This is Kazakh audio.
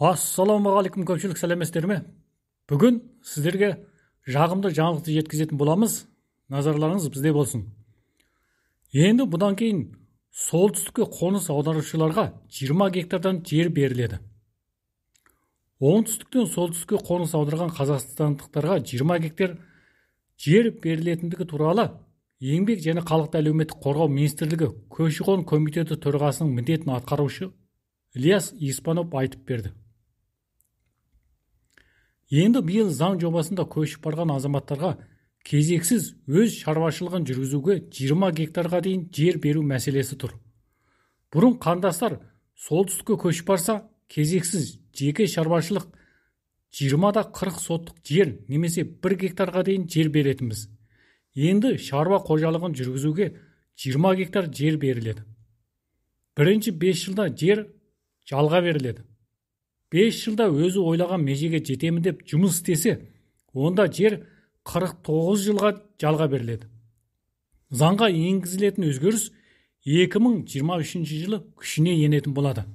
Ассалаумағалейкум, көпшілік сәлеметсіздер ме? Бүгін сіздерге жағымды жаңалықты жеткізетін боламыз. Назарларыңыз бізде болсын. Енді бұдан кейін солтүстікке қоныс аударушыларға 20 гектардан жер беріледі. Оңтүстіктен солтүстікке қоныс аударған қазақстандықтарға 20 гектар жер берілетіндігі туралы Еңбек және халықты әлеуметтік қорғау министрлігі көші-қон комитеті төрағасының міндетін атқарушы Ильяс Испанов айтып берді. Енді биыл заң жобасында көшіп барған азаматтарға кезексіз өз шаруашылығын жүргізуге 20 гектарға дейін жер беру мәселесі тұр. Бұрын қандастар солтүстікке көшіп барса, кезексіз жеке шаруашылық 20-да 40 соттық жер немесе 1 гектарға дейін жер беретінбіз. Енді шаруа қожалығын жүргізуге 20 гектар жер беріледі. Бірінші 5 жылда жер жалға беріледі. 5 жылда өзі ойлаған межеге жетемін деп жұмыс істесе, онда жер 49 жылға жалға беріледі. Заңға енгізілетін өзгеріс 2023 жылы күшіне енетін болады.